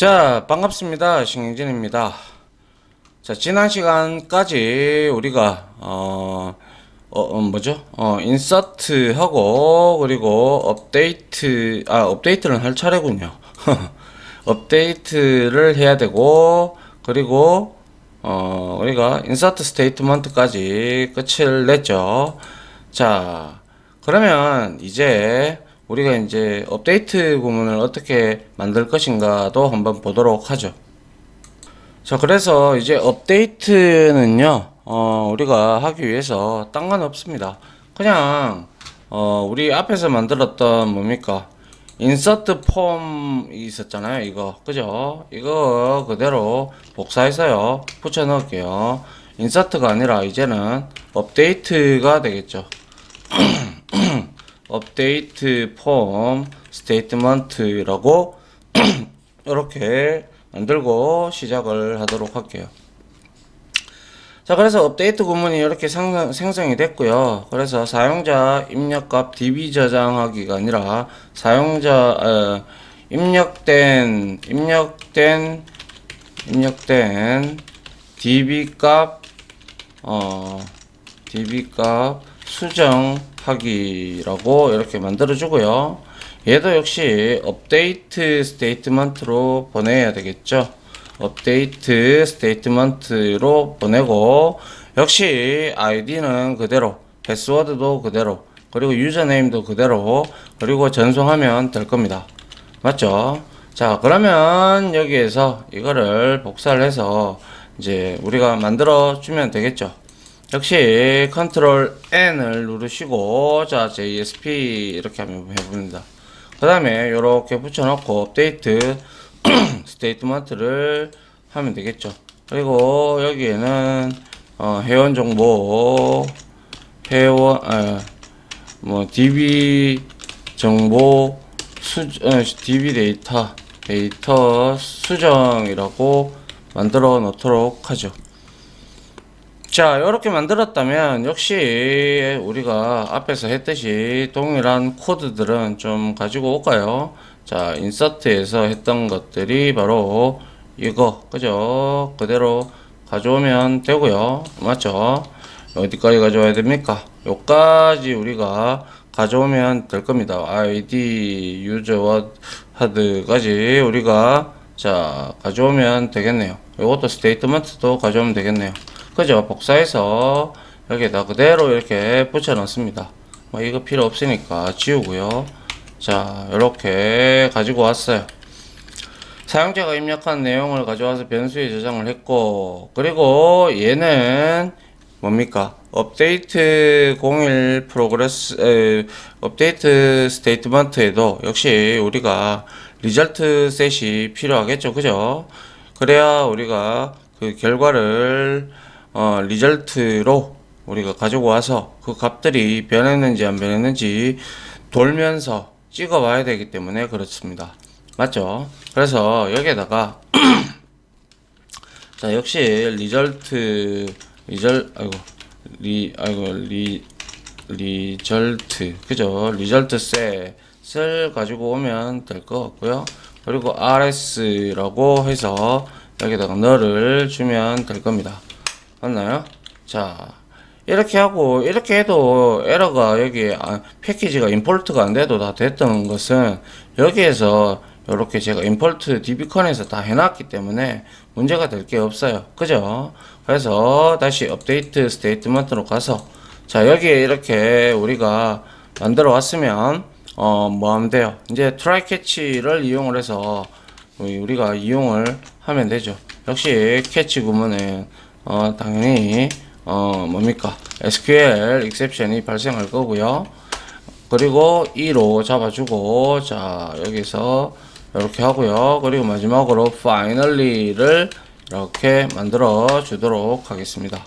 자, 반갑습니다. 신경진입니다. 자, 지난 시간까지 우리가 인서트하고 그리고 업데이트는 할 차례군요. 업데이트를 해야 되고 그리고 우리가 인서트 스테이트먼트까지 끝을 냈죠. 자, 그러면 이제 우리가 이제 업데이트 구문을 어떻게 만들 것인가도 한번 보도록 하죠. 자, 그래서 이제 업데이트는요, 우리가 하기 위해서 딴 건 없습니다. 그냥, 우리 앞에서 만들었던 뭡니까? 인서트 폼 있었잖아요. 이거. 그죠? 이거 그대로 복사해서요. 붙여 넣을게요. 인서트가 아니라 이제는 업데이트가 되겠죠. 업데이트 폼 스테이트먼트라고 이렇게 만들고 시작을 하도록 할게요. 자, 그래서 업데이트 구문이 이렇게 생성이 됐고요. 그래서 사용자 입력값 db 저장하기가 아니라 사용자 입력된 db 값 수정하기라고 이렇게 만들어 주고요. 얘도 역시 업데이트 스테이트먼트로 보내야 되겠죠. 업데이트 스테이트먼트로 보내고 역시 아이디는 그대로, 패스워드도 그대로, 그리고 유저네임도 그대로, 그리고 전송하면 될 겁니다. 맞죠? 자, 그러면 여기에서 이거를 복사를 해서 이제 우리가 만들어 주면 되겠죠. 역시 컨트롤 N을 누르시고 자, JSP 이렇게 하면 해봅니다. 그 다음에 이렇게 붙여놓고 업데이트 스테이트먼트를 하면 되겠죠. 그리고 여기에는 회원 정보, DB 정보 DB 데이터 수정이라고 만들어 놓도록 하죠. 자, 이렇게 만들었다면 역시 우리가 앞에서 했듯이 동일한 코드들은 좀 가지고 올까요? 자, 인서트에서 했던 것들이 바로 이거, 그죠? 그대로 가져오면 되고요. 맞죠? 어디까지 가져와야 됩니까? 요까지 우리가 가져오면 될 겁니다. ID, 유저, 하드까지 우리가 자, 가져오면 되겠네요. 요것도 스테이트먼트도 가져오면 되겠네요. 그죠? 복사해서 여기에다 그대로 이렇게 붙여 넣습니다. 뭐 이거 필요 없으니까 지우고요. 자, 이렇게 가지고 왔어요. 사용자가 입력한 내용을 가져와서 변수에 저장을 했고, 그리고 얘는 뭡니까? 업데이트 01 프로그레스 업데이트 스테이트먼트에도 역시 우리가 리절트 셋이 필요하겠죠. 그죠? 그래야 우리가 그 결과를 리절트로 우리가 가지고 와서 그 값들이 변했는지 안 변했는지 돌면서 찍어 봐야 되기 때문에 그렇습니다. 맞죠? 그래서 여기에다가 자, 역시 리절트 그죠? 리절트 셋을 가지고 오면 될 것 같고요. 그리고 rs라고 해서 여기다가 null을 주면 될 겁니다. 맞나요? 자, 이렇게 하고 이렇게 해도 에러가 여기 패키지가 임포트가 안 돼도 다 됐던 것은 여기에서 이렇게 제가 임포트 dbcon에서 다 해놨기 때문에 문제가 될 게 없어요. 그죠? 그래서 다시 업데이트 스테이트먼트로 가서 자, 여기에 이렇게 우리가 만들어 왔으면 뭐 하면 돼요? 이제 try catch를 이용을 해서 우리가 이용을 하면 되죠. 역시 캐치 구문은 당연히 뭡니까? SQL exception이 발생할 거고요. 그리고 2로 잡아주고 자, 여기서 이렇게 하고요. 그리고 마지막으로 finally를 이렇게 만들어 주도록 하겠습니다.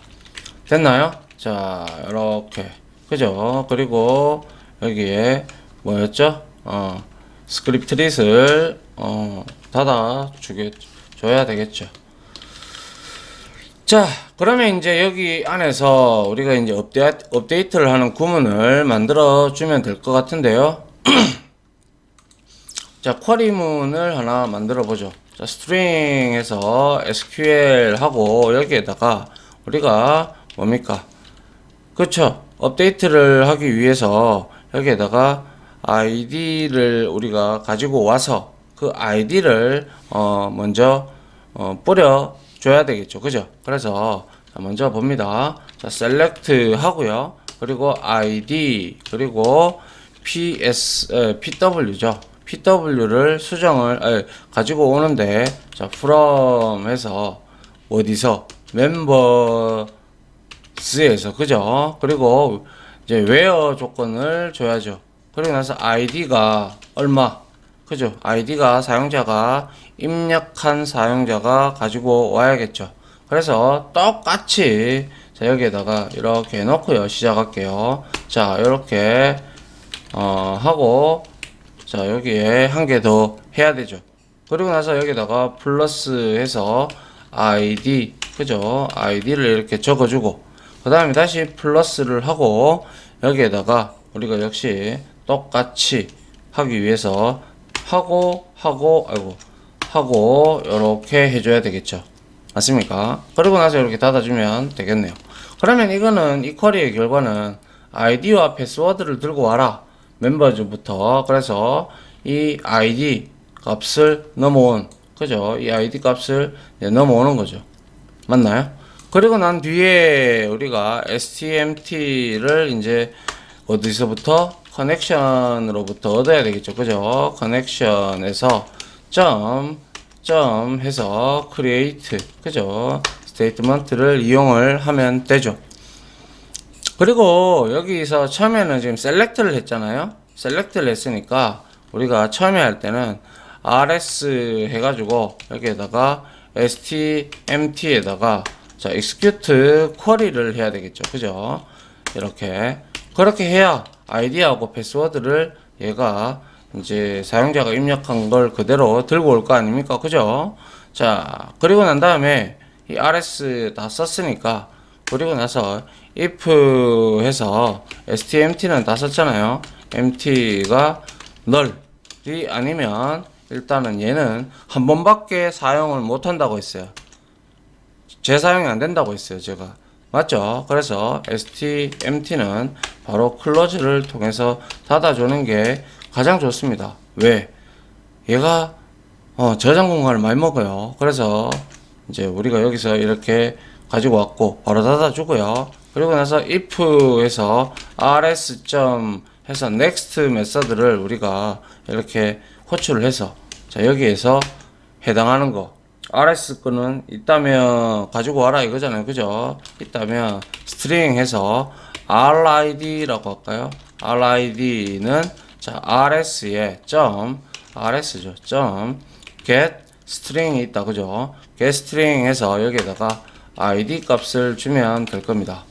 됐나요? 자, 이렇게 그죠? 그리고 여기에 뭐였죠? 스크립트릿을 닫아 줘야 되겠죠. 자, 그러면 이제 여기 안에서 우리가 이제 업데이트를 하는 구문을 만들어 주면 될 것 같은데요. 자, 쿼리문을 하나 만들어 보죠. 자, string에서 SQL 하고 여기에다가 우리가 뭡니까? 그쵸? 업데이트를 하기 위해서 여기에다가 id를 우리가 가지고 와서 그 id를 먼저 뿌려 줘야 되겠죠. 그죠? 그래서 먼저 봅니다. 자, select 하고요. 그리고 id 그리고 pw죠. pw를 수정을 가지고 오는데, 자, from 해서 어디서 멤버스에서, 그죠? 그리고 이제 where 조건을 줘야죠. 그리고 나서 id가 얼마, 그죠? id가 사용자가 입력한 사용자가 가지고 와야겠죠. 그래서 똑같이 자, 여기에다가 이렇게 해놓고요. 시작할게요. 자, 이렇게 하고, 자, 여기에 한 개 더 해야 되죠. 그리고 나서 여기다가 플러스 해서 id, 그죠? id를 이렇게 적어주고, 그 다음에 다시 플러스를 하고, 여기에다가 우리가 역시 똑같이 하기 위해서 하고, 요렇게 해줘야 되겠죠. 맞습니까? 그리고 나서 이렇게 닫아주면 되겠네요. 그러면 이거는, 이 쿼리의 결과는 id와 패스워드를 들고 와라. 멤버즈부터. 그래서 이 id 값을 넘어온, 그죠? 이 id 값을 넘어오는 거죠. 맞나요? 그리고 난 뒤에 우리가 stmt를 이제 어디서부터? 커넥션으로부터 얻어야 되겠죠. 그죠? 커넥션에서 점 해서 create, 그죠? 스테이트먼트를 이용을 하면 되죠. 그리고 여기서 처음에는 지금 select를 했잖아요. select를 했으니까 우리가 처음에 할 때는 rs 해가지고 여기에다가 stmt에다가 자, execute query를 해야 되겠죠. 그죠? 이렇게. 그렇게 해야 id하고 패스워드를 얘가 이제 사용자가 입력한 걸 그대로 들고 올 거 아닙니까? 그죠? 자, 그리고 난 다음에 이 rs 다 썼으니까, 그리고 나서 if 해서 stmt는 다 썼잖아요. empty가 null이 아니면 일단은 얘는 한 번밖에 사용을 못 한다고 했어요. 재사용이 안 된다고 했어요, 제가. 맞죠? 그래서 stmt는 바로 클로즈를 통해서 닫아주는 게 가장 좋습니다. 왜? 얘가 저장 공간을 많이 먹어요. 그래서 이제 우리가 여기서 이렇게 가지고 왔고 바로 닫아주고요. 그리고 나서 if 해서 rs 해서 next 메서드를 우리가 이렇게 호출을 해서 자, 여기에서 해당하는 거 rs 거는 있다면 가지고 와라 이거잖아요. 그죠? 있다면 string 해서 rid라고 할까요? rid는 자, rs에 rs죠. get string이 있다. 그죠? get string 해서 여기에다가 id 값을 주면 될 겁니다.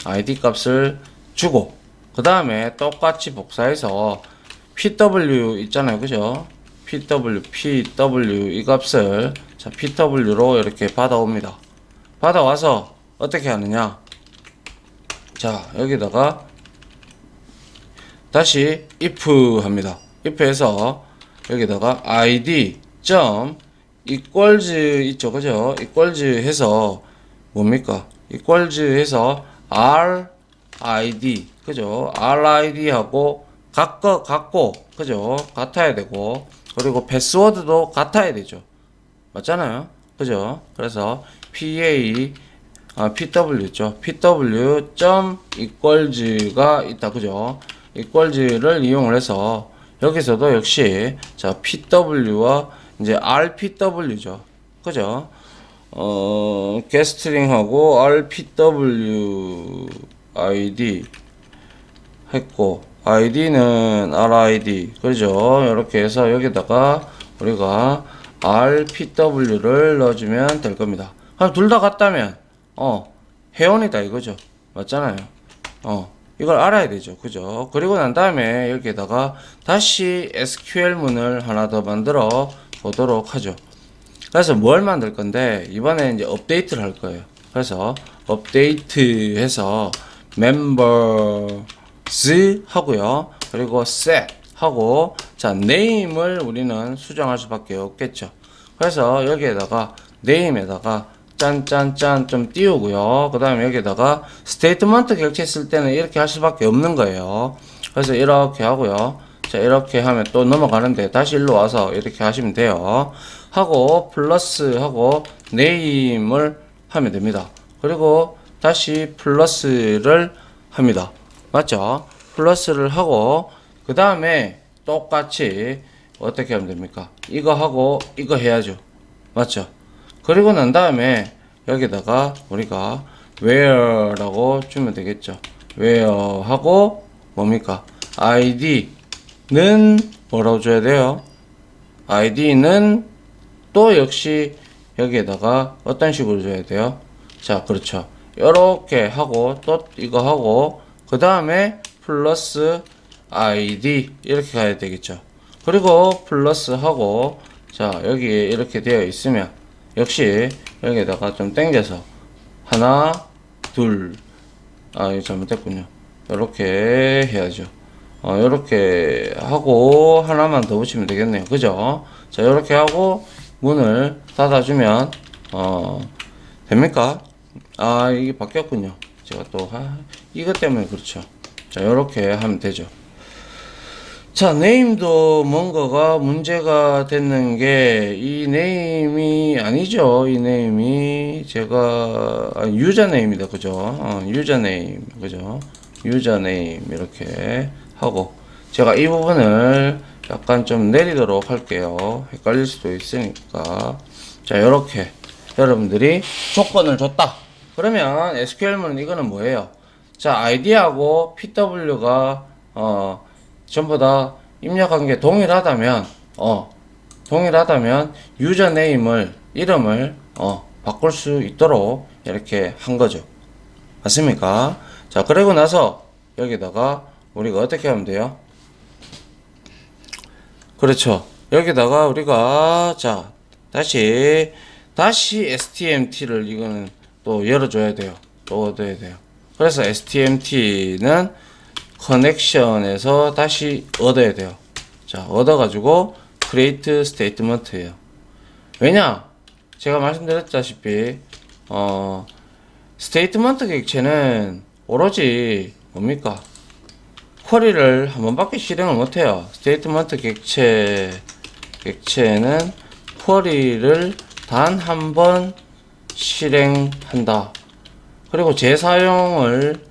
id 값을 주고 그 다음에 똑같이 복사해서 pw 있잖아요. 그죠? pw 이 값을 자, pw로 이렇게 받아옵니다. 받아와서 어떻게 하느냐? 자, 여기다가 다시 if 합니다. if 해서 여기다가 id equals 있죠. 그죠? equals 해서 뭡니까? equals 해서 rid, 그죠? rid 하고 같고, 그죠? 같아야 되고, 그리고 패스워드도 같아야 되죠. 맞잖아요. 그죠? 그래서 pw죠. pw.equals가 있다. 그죠? equals를 이용을 해서 여기서도 역시 자, pw와 이제 rpw죠. 그죠? getString하고 rpw id 했고 id는 rid, 그죠? 이렇게 해서 여기다가 우리가 rpw를 넣어주면 될 겁니다. 그럼 둘 다 같다면 회원이다 이거죠. 맞잖아요. 이걸 알아야 되죠. 그죠? 그리고 난 다음에 여기에다가 다시 SQL문을 하나 더 만들어 보도록 하죠. 그래서 뭘 만들 건데 이번에 이제 업데이트를 할 거예요. 그래서 업데이트 해서 members 하고요. 그리고 set 하고, 자, name을 우리는 수정할 수밖에 없겠죠. 그래서 여기에다가 name에다가 짠짠짠 좀 띄우고요. 그 다음에 여기에다가 스테이트먼트 객체 쓸 때는 이렇게 할 수밖에 없는 거예요. 그래서 이렇게 하고요. 자, 이렇게 하면 또 넘어가는데 다시 일로 와서 이렇게 하시면 돼요. 하고 플러스 하고 name을 하면 됩니다. 그리고 다시 플러스를 합니다. 맞죠? 플러스를 하고 그 다음에 똑같이 어떻게 하면 됩니까? 이거 하고 이거 해야죠. 맞죠? 그리고 난 다음에 여기다가 우리가 where라고 주면 되겠죠. where 하고 뭡니까? id는 뭐라고 줘야 돼요? id는 또 역시 여기에다가 어떤 식으로 줘야 돼요? 자, 그렇죠. 이렇게 하고 또 이거 하고 그 다음에 플러스 id 이렇게 가야 되겠죠. 그리고 플러스 하고 자, 여기에 이렇게 되어 있으면 역시 여기에다가 좀 당겨서 하나 둘 이거 잘못됐군요. 이렇게 해야죠. 이렇게 하고 하나만 더 붙이면 되겠네요. 그죠? 자, 이렇게 하고 문을 닫아주면 됩니까? 이게 바뀌었군요. 제가 또 이것 때문에 그렇죠. 자, 이렇게 하면 되죠. 자, 네임도 뭔가가 문제가 됐는 게 이 네임이 아니죠. 이 네임이 제가 유저 네임이다. 그죠? 유저 네임. 그죠? 유저 네임 이렇게 하고 제가 이 부분을 약간 좀 내리도록 할게요. 헷갈릴 수도 있으니까. 자, 이렇게 여러분들이 조건을 줬다. 그러면 SQL문은 이거는 뭐예요? 자, id하고 pw가 전부 다 입력한 게 동일하다면 유저 네임을 이름을 바꿀 수 있도록 이렇게 한 거죠. 맞습니까? 자, 그리고 나서 여기다가 우리가 어떻게 하면 돼요? 그렇죠. 여기다가 우리가 자, 다시 STMT를 이거는 또 열어줘야 돼요. 또 얻어야 돼요. 그래서 STMT는 커넥션에서 다시 얻어야 돼요. 자, 얻어가지고 create statement예요. 왜냐? 제가 말씀드렸다시피 스테이트먼트 객체는 오로지 뭡니까? 쿼리를 한 번밖에 실행을 못해요. 스테이트먼트 객체는 쿼리를 단 한 번 실행한다. 그리고 재사용을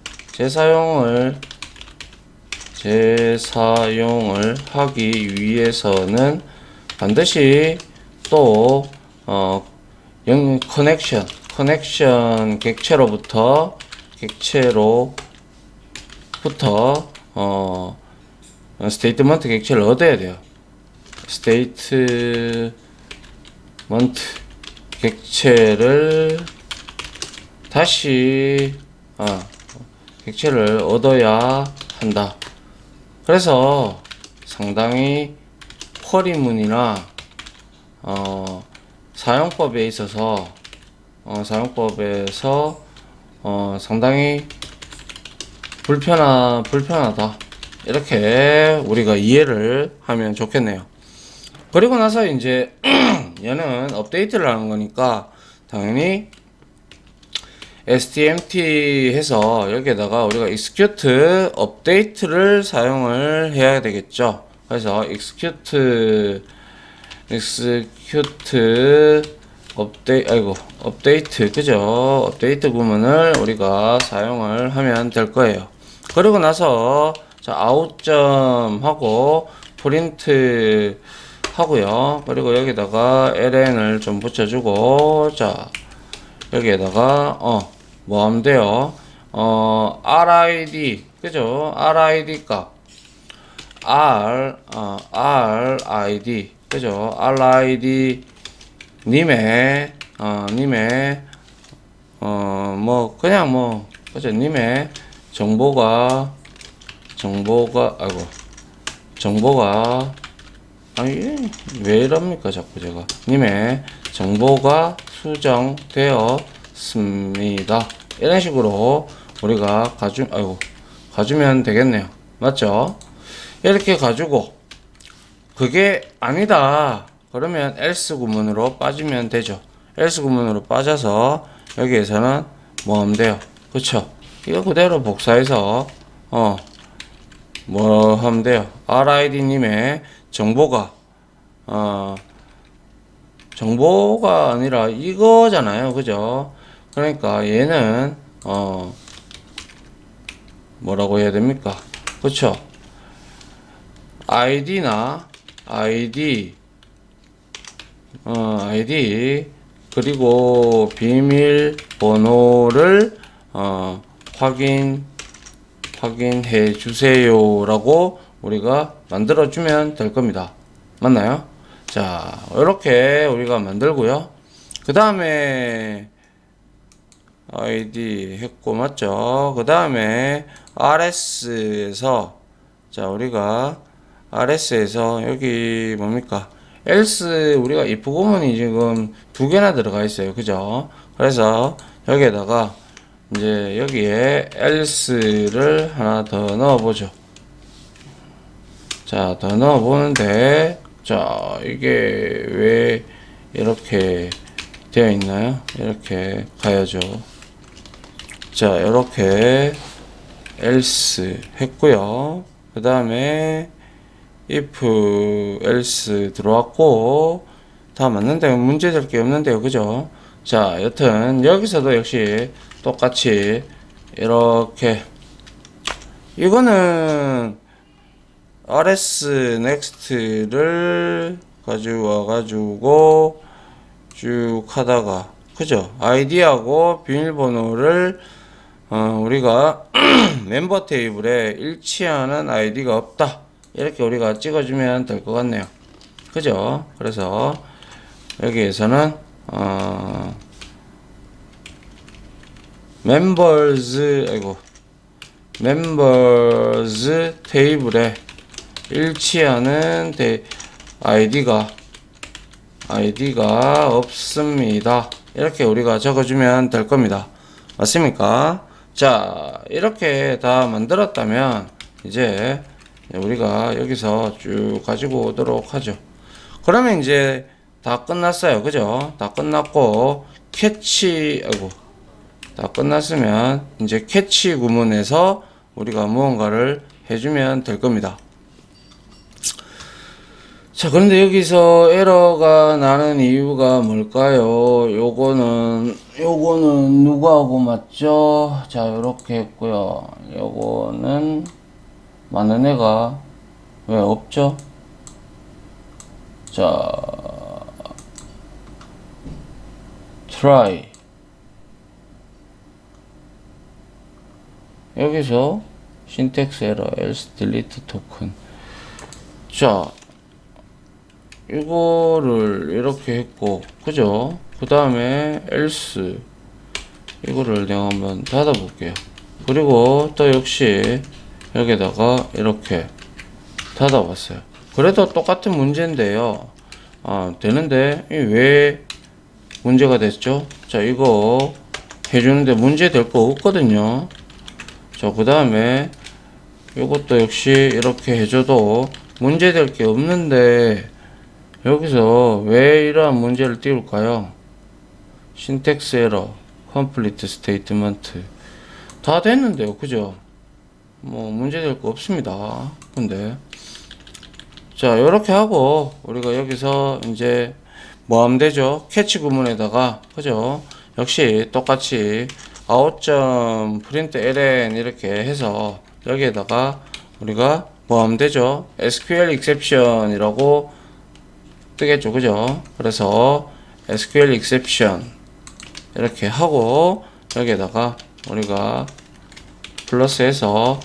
하기 위해서는 반드시 또 커넥션 객체로부터 스테이트먼트 객체를 얻어야 돼요. 스테이트먼트 객체를 다시 객체를 얻어야 한다. 그래서 상당히 쿼리문이나 사용법에 있어서 상당히 불편하다. 이렇게 우리가 이해를 하면 좋겠네요. 그리고 나서 이제 얘는 업데이트를 하는 거니까 당연히 STMT 해서 여기에다가 우리가 execute update를 사용을 해야 되겠죠. 그래서 execute update 그죠? 업데이트 구문을 우리가 사용을 하면 될 거예요. 그리고 나서 자, out점 하고 print 하고요. 그리고 여기다가 ln을 좀 붙여주고 자, 여기에다가 뭐 하면 돼요? RID 그죠? RID 값 RID 그죠? RID 님의 뭐 그냥 뭐 그죠? 님의 정보가 아니 왜 이럽니까 자꾸 제가 님의 정보가 수정되었습니다. 이런 식으로 우리가 가주면 되겠네요. 맞죠? 이렇게 가지고 그게 아니다 그러면 else 구문으로 빠지면 되죠. else 구문으로 빠져서 여기에서는 뭐 하면 돼요? 그쵸? 이거 그대로 복사해서 뭐 하면 돼요? RID님의 정보가 아니라 이거잖아요. 그죠? 그러니까 얘는 뭐라고 해야 됩니까? 그쵸? 아이디나 아이디 그리고 비밀번호를 확인해 주세요라고 우리가 만들어 주면 될 겁니다. 맞나요? 자, 이렇게 우리가 만들고요. 그 다음에 id 했고 맞죠? 그 다음에 rs에서 자 우리가 rs에서 여기 뭡니까? else 우리가 if 구문이 지금 두 개나 들어가 있어요. 그죠? 그래서 여기에다가 이제 여기에 else를 하나 더 넣어 보죠. 자, 더 넣어 보는데 자, 이게 왜 이렇게 되어 있나요? 이렇게 가야죠. 자, 이렇게 else 했고요. 그 다음에 if else 들어왔고 다 맞는데 문제될 게 없는데요. 그죠? 자, 여튼 여기서도 역시 똑같이 이렇게 이거는 rs next를 가져와 가지고 쭉 하다가 그죠? 아이디하고 비밀번호를 우리가 멤버 테이블에 일치하는 아이디가 없다 이렇게 우리가 찍어주면 될 것 같네요. 그죠? 그래서 여기에서는 멤버즈 테이블에 일치하는 아이디가 없습니다. 이렇게 우리가 적어주면 될 겁니다. 맞습니까? 자, 이렇게 다 만들었다면 이제 우리가 여기서 쭉 가지고 오도록 하죠. 그러면 이제 다 끝났어요. 그죠? 다 끝났고 다 끝났으면 이제 캐치 구문에서 우리가 무언가를 해주면 될 겁니다. 자, 그런데 여기서 에러가 나는 이유가 뭘까요? 요거는 누구하고 맞죠? 자, 요렇게 했고요. 요거는 맞는 애가 왜 없죠? 자, try 여기서 syntax error else delete token 자 이거를 이렇게 했고 그죠? 그 다음에 else 이거를 내가 한번 닫아 볼게요. 그리고 또 역시 여기다가 이렇게 닫아 봤어요. 그래도 똑같은 문제인데요. 되는데 왜 문제가 됐죠? 자, 이거 해주는데 문제 될 거 없거든요. 자, 그 다음에 이것도 역시 이렇게 해줘도 문제 될 게 없는데 여기서 왜 이러한 문제를 띄울까요? syntax error, complete statement 다 됐는데요. 그죠? 뭐 문제 될 거 없습니다. 근데 자, 요렇게 하고 우리가 여기서 이제 뭐 하면 되죠? 캐치 구문에다가 그죠? 역시 똑같이 out.println 이렇게 해서 여기에다가 우리가 뭐 하면 되죠? SQL exception 이라고 뜨겠죠. 그죠? 그래서 SQL exception 이렇게 하고 여기에다가 우리가 플러스해서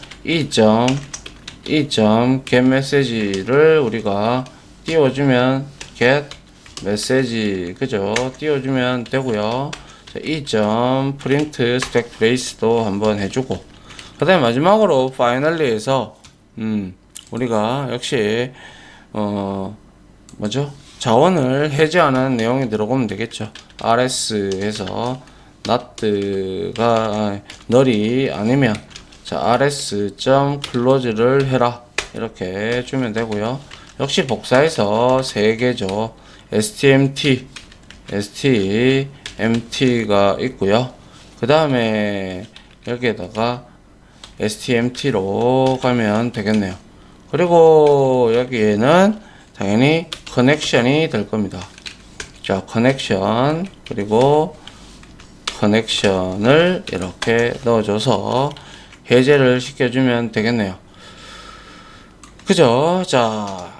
getMessage를 우리가 띄워주면 getMessage 그죠? 띄워주면 되고요. print stack trace도 한번 해주고 그 다음에 마지막으로 finally에서 우리가 역시 뭐죠? 자원을 해제하는 내용이 들어가면 되겠죠. rs에서 not가 null이 아니면 자 rs.close를 해라 이렇게 주면 되고요. 역시 복사해서 3개죠. STMT가 있고요. 그 다음에 여기에다가 STMT로 가면 되겠네요. 그리고 여기에는 당연히 커넥션이 될 겁니다. 자, 커넥션, 그리고 커넥션을 이렇게 넣어줘서 해제를 시켜주면 되겠네요. 그죠? 자,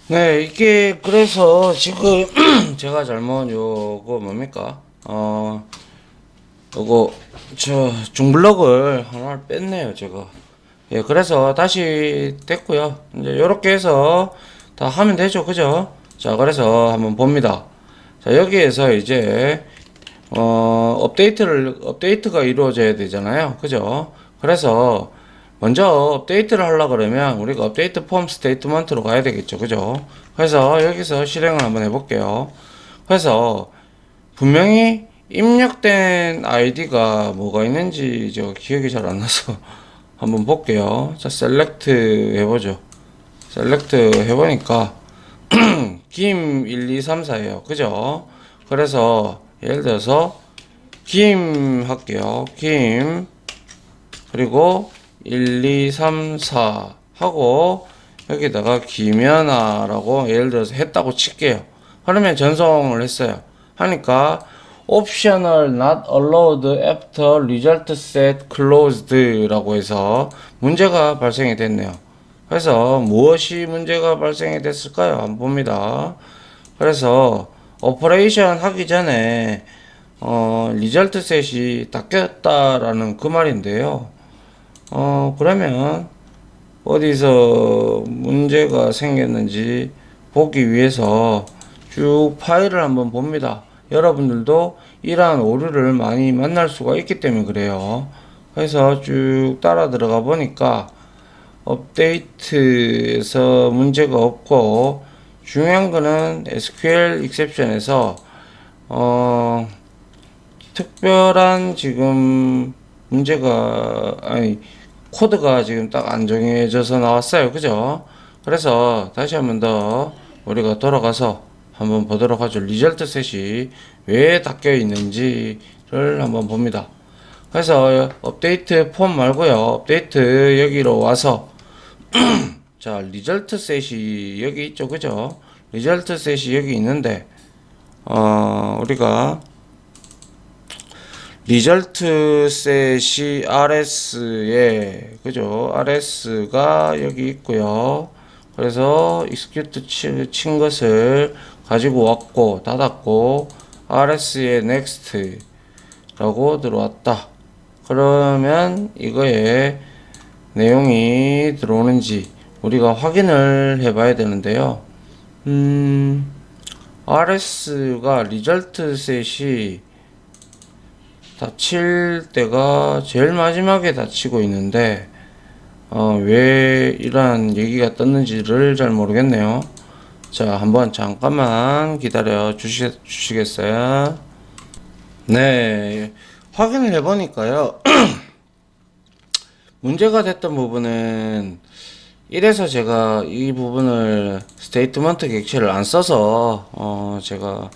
네, 이게 그래서 지금 제가 잘못 요거 뭡니까? 요거 저 중블럭을 하나 뺐네요, 제가. 예, 그래서 다시 됐고요. 이제 요렇게 해서 다 하면 되죠, 그죠? 자, 그래서 한번 봅니다. 자, 여기에서 이제 업데이트가 이루어져야 되잖아요, 그죠? 그래서 먼저 업데이트를 하려 그러면 우리가 업데이트 폼 스테이트먼트로 가야 되겠죠, 그죠? 그래서 여기서 실행을 한번 해볼게요. 그래서 분명히 입력된 아이디가 뭐가 있는지 저 기억이 잘 안 나서 한번 볼게요. 자, 셀렉트 해보죠. 셀렉트 해보니까 김 1, 2, 3, 4예요. 그죠? 그래서 예를 들어서 김 할게요. 김 그리고 1, 2, 3, 4 하고 여기다가 김연아라고 예를 들어서 했다고 칠게요. 그러면 전송을 했어요. 하니까 optional not allowed after result set closed 라고 해서 문제가 발생이 됐네요. 그래서 무엇이 문제가 발생이 됐을까요? 한번 봅니다. 그래서 오퍼레이션 하기 전에 리절트 셋이 닫혔다라는 그 말인데요. 그러면 어디서 문제가 생겼는지 보기 위해서 쭉 파일을 한번 봅니다. 여러분들도 이러한 오류를 많이 만날 수가 있기 때문에 그래요. 그래서 쭉 따라 들어가 보니까 업데이트에서 문제가 없고 중요한 거는 SQL exception에서 특별한 지금 문제가 코드가 지금 딱 안 정해져서 나왔어요. 그죠? 그래서 다시 한번 더 우리가 돌아가서 한번 보도록 하죠. 리절트 셋이 왜 닫혀 있는지를 한번 봅니다. 그래서 업데이트 폼 말고요. 업데이트 여기로 와서 자, 리절트 셋이 여기 있죠. 그죠? 리절트 셋이 여기 있는데 우리가 리절트 셋이 RS에 그죠? RS가 여기 있고요. 그래서 execute 친 것을 가지고 왔고 닫았고 RS에 next 라고 들어왔다. 그러면 이거에 내용이 들어오는지 우리가 확인을 해 봐야 되는데요. RS가 리절트 셋이 닫힐 때가 제일 마지막에 닫히고 있는데 왜 이러한 얘기가 떴는지를 잘 모르겠네요. 자, 한번 잠깐만 기다려 주시겠어요? 네, 확인을 해보니까요. 문제가 됐던 부분은 이래서 제가 이 부분을 스테이트먼트 객체를 안 써서 제가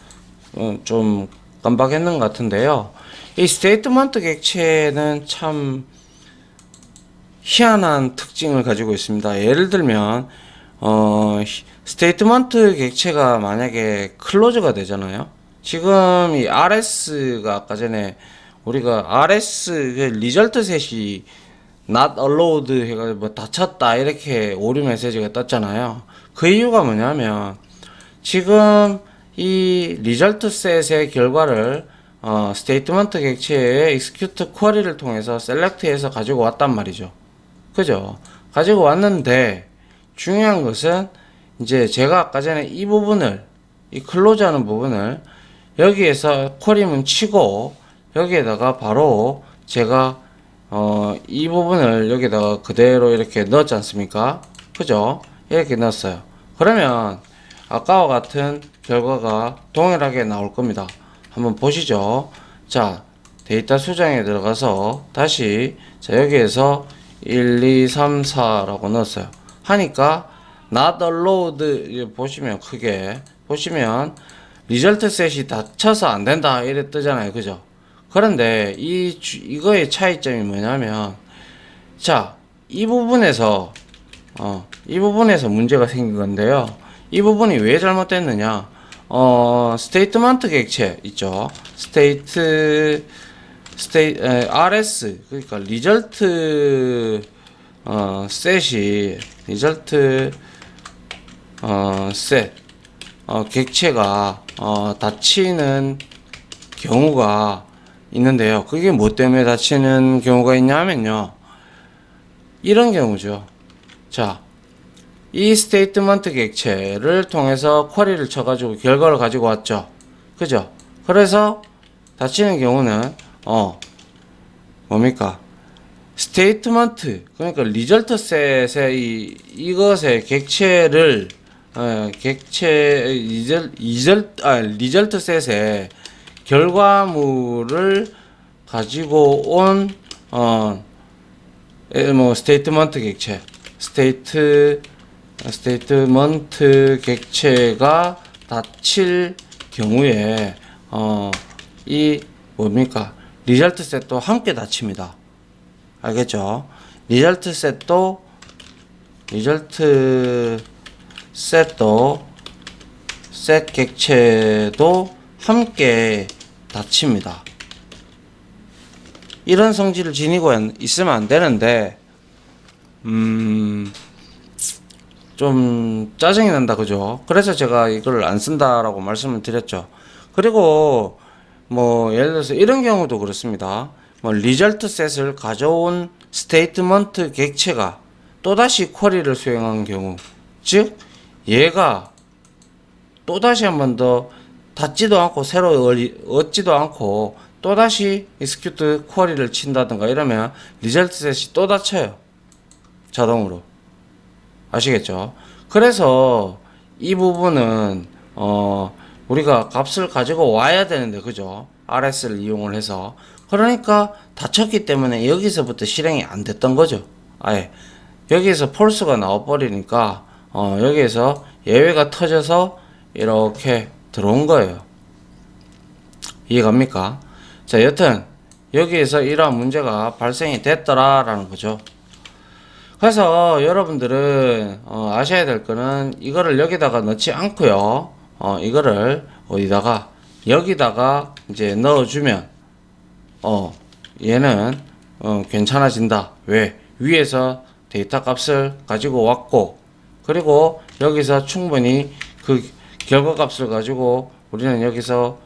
좀 깜빡했는 것 같은데요. 이 스테이트먼트 객체는 참 희한한 특징을 가지고 있습니다. 예를 들면 스테이트먼트 객체가 만약에 클로즈가 되잖아요. 지금 이 RS가 아까 전에 우리가 RS 리절트 셋이 not allowed 해가지고 뭐 닫혔다 이렇게 오류 메시지가 떴잖아요. 그 이유가 뭐냐면 지금 이 리절트 셋의 결과를 스테이트먼트 객체의 execute 쿼리를 통해서 셀렉트해서 가지고 왔단 말이죠. 그죠? 가지고 왔는데 중요한 것은 이제 제가 아까 전에 이 부분을 이 클로즈 하는 부분을 여기에서 쿼리문 치고 여기에다가 바로 제가 이 부분을 여기다가 그대로 이렇게 넣었지 않습니까? 그죠? 이렇게 넣었어요. 그러면 아까와 같은 결과가 동일하게 나올 겁니다. 한번 보시죠. 자, 데이터 수정에 들어가서 다시 자 여기에서 1, 2, 3, 4라고 넣었어요. 하니까 not allowed 보시면 크게 보시면 리절트 셋이 닫혀서 안 된다 이래 뜨잖아요. 그죠? 그런데 이거의 차이점이 뭐냐면 자, 이 부분에서 문제가 생긴 건데요. 이 부분이 왜 잘못됐느냐? 스테이트먼트 객체 있죠. RS 그러니까 리절트 셋이 리절트 셋 객체가 닫히는 경우가 있는데요. 그게 뭐 때문에 닫히는 경우가 있냐면요. 이런 경우죠. 자, 이 스테이트먼트 객체를 통해서 쿼리를 쳐가지고 결과를 가지고 왔죠. 그죠? 그래서 닫히는 경우는 뭡니까? 스테이트먼트 그러니까 리절트 셋의 이것의 객체를 리절트 셋의 결과물을 가지고 온 스테이트먼트 객체 스테이트먼트 객체가 닫힐 경우에 이 뭡니까? 리절트 셋도 함께 닫힙니다. 알겠죠? 리절트 셋 객체도 함께 닫힙니다. 이런 성질을 지니고 있으면 안 되는데 좀 짜증이 난다. 그죠? 그래서 제가 이걸 안 쓴다라고 말씀을 드렸죠. 그리고 뭐 예를 들어서 이런 경우도 그렇습니다. 뭐 리절트 셋을 가져온 스테이트먼트 객체가 또다시 쿼리를 수행한 경우, 즉 얘가 또다시 한 번 더 닫지도 않고 새로 얻지도 않고 또다시 execute 쿼리를 친다든가 이러면 리절트 셋이 또 닫혀요. 자동으로. 아시겠죠? 그래서 이 부분은 우리가 값을 가지고 와야 되는데, 그죠? RS를 이용을 해서. 그러니까 닫혔기 때문에 여기서부터 실행이 안 됐던 거죠. 아예 여기에서 폴스가 나와버리니까 여기에서 예외가 터져서 이렇게 들어온 거예요. 이해갑니까? 자, 여튼 여기에서 이러한 문제가 발생이 됐더라라는 거죠. 그래서 여러분들은 아셔야 될 거는 이거를 여기다가 넣지 않고요. 이거를 어디다가 여기다가 이제 넣어주면 얘는 괜찮아진다. 왜? 위에서 데이터 값을 가지고 왔고, 그리고 여기서 충분히 그 결과 값을 가지고 우리는 여기서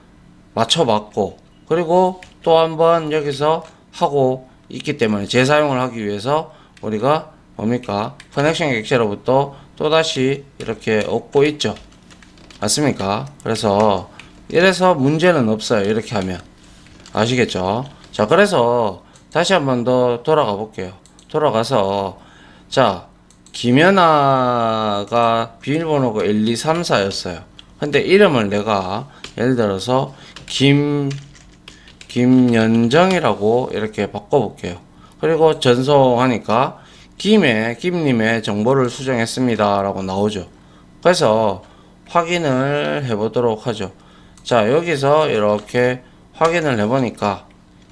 맞춰봤고, 그리고 또 한번 여기서 하고 있기 때문에 재사용을 하기 위해서 우리가 뭡니까? 커넥션 객체로부터 또다시 이렇게 얻고 있죠. 맞습니까? 그래서 이래서 문제는 없어요. 이렇게 하면. 아시겠죠? 자, 그래서 다시 한 번 더 돌아가 볼게요. 돌아가서 자, 김연아가 비밀번호가 1234였어요. 근데 이름을 내가 예를 들어서 김연정이라고 이렇게 바꿔볼게요. 그리고 전송하니까 김님의 정보를 수정했습니다 라고 나오죠. 그래서 확인을 해보도록 하죠. 자, 여기서 이렇게 확인을 해보니까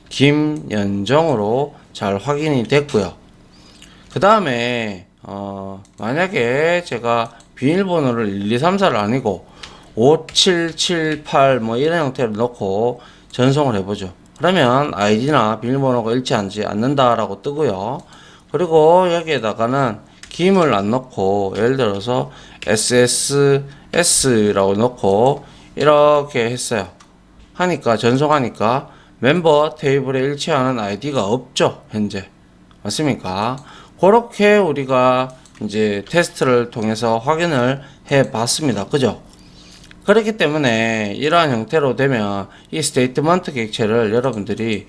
김연정으로 잘 확인이 됐고요. 그 다음에 만약에 제가 비밀번호를 1234를 아니고 5778 뭐 이런 형태로 넣고 전송을 해보죠. 그러면 아이디나 비밀번호가 일치하지 않는다라고 뜨고요. 그리고 여기에다가는 김을 안 넣고 예를 들어서 SSS라고 넣고 이렇게 했어요. 하니까 전송하니까 멤버 테이블에 일치하는 아이디가 없죠. 현재. 맞습니까? 그렇게 우리가 이제 테스트를 통해서 확인을 해 봤습니다. 그죠? 그렇기 때문에 이러한 형태로 되면 이 스테이트먼트 객체를 여러분들이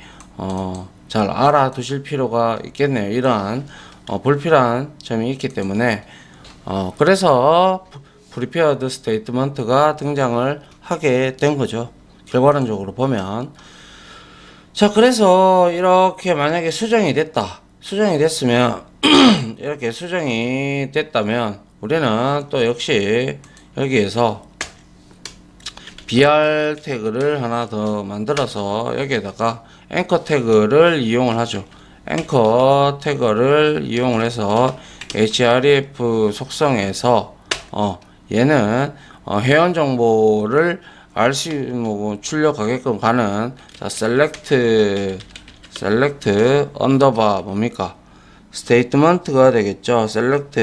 잘 알아두실 필요가 있겠네요. 이러한 불필요한 점이 있기 때문에 그래서 프리페어드 스테이트먼트가 등장을 하게 된 거죠. 결과론적으로 보면. 자, 그래서 이렇게 만약에 수정이 됐으면 이렇게 수정이 됐다면 우리는 또 역시 여기에서 BR 태그를 하나 더 만들어서 여기에다가 앵커 태그를 이용을 하죠. 앵커 태그를 이용을 해서 href 속성에서 얘는 회원 정보를 출력하게끔 가는 자, select 언더바 뭡니까? 스테이트먼트가 되겠죠. select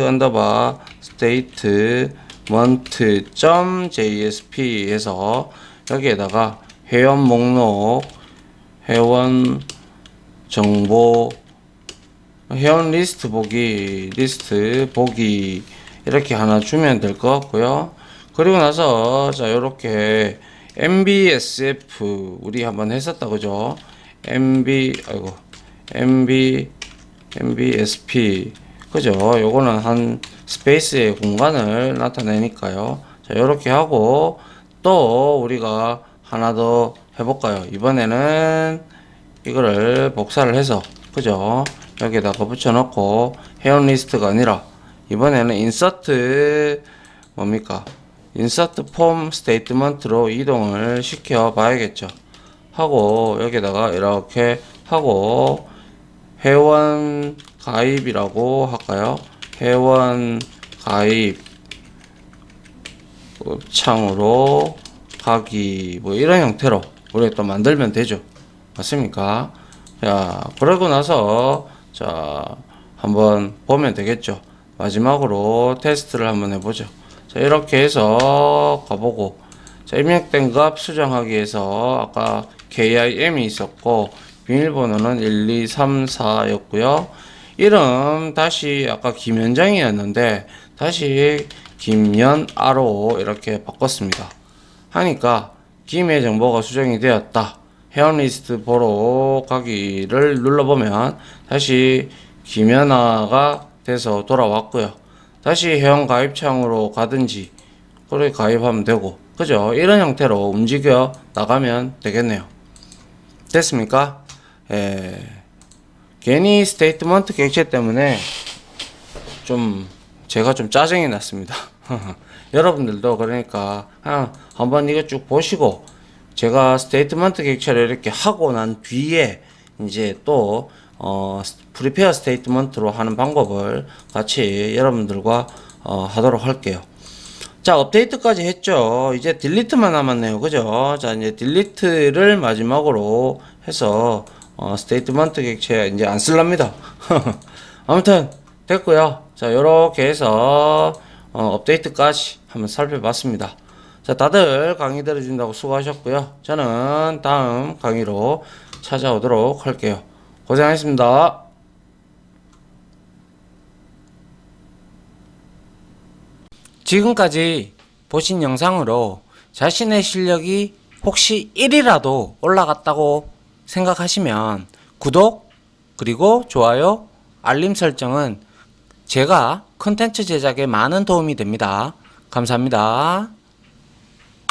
언더바 statement.jsp 해서 여기에다가 회원 목록, 회원 정보, 회원 리스트 보기 이렇게 하나 주면 될 것 같고요. 그리고 나서 자 요렇게 mbsf 우리 한번 했었다 그죠? mbsp 그죠? 요거는 한 스페이스의 공간을 나타내니까요. 자 요렇게 하고 또 우리가 하나 더 해볼까요? 이번에는 이거를 복사를 해서 그죠? 여기다가 붙여놓고 회원 리스트가 아니라 이번에는 인서트 뭡니까? 인서트 폼 스테이트먼트로 이동을 시켜 봐야겠죠. 하고 여기다가 이렇게 하고 회원 가입이라고 할까요? 회원 가입 창으로 가기 뭐 이런 형태로 우리가 또 만들면 되죠. 맞습니까? 자, 그러고 나서 자, 한번 보면 되겠죠. 마지막으로 테스트를 한번 해보죠. 자, 이렇게 해서 가보고 자, 입력된 값 수정하기 위해서 아까 KIM이 있었고 비밀번호는 1234였고요. 이름 다시 아까 김현정이었는데 다시 김연아로 이렇게 바꿨습니다. 하니까 김의 정보가 수정이 되었다. 회원 리스트 보러 가기를 눌러보면 다시 김연아가 돼서 돌아왔고요. 다시 회원 가입창으로 가든지 그렇게 가입하면 되고 그죠? 이런 형태로 움직여 나가면 되겠네요. 됐습니까? 괜히 스테이트먼트 객체 때문에 제가 좀 짜증이 났습니다. 여러분들도 그러니까 한번 이거 쭉 보시고 제가 스테이트먼트 객체를 이렇게 하고 난 뒤에 이제 또 프리페어 스테이트먼트로 하는 방법을 같이 여러분들과 하도록 할게요. 자, 업데이트까지 했죠. 이제 딜리트만 남았네요. 그죠? 자, 이제 딜리트를 마지막으로 해서 스테이트먼트 객체 이제 안 쓸랍니다. 아무튼 됐고요. 자, 요렇게 해서 업데이트까지 한번 살펴봤습니다. 자, 다들 강의 들어준다고 수고하셨고요. 저는 다음 강의로 찾아오도록 할게요. 고생하셨습니다. 지금까지 보신 영상으로 자신의 실력이 혹시 1이라도 올라갔다고 생각하시면 구독 그리고 좋아요 알림 설정은 제가 컨텐츠 제작에 많은 도움이 됩니다. 감사합니다.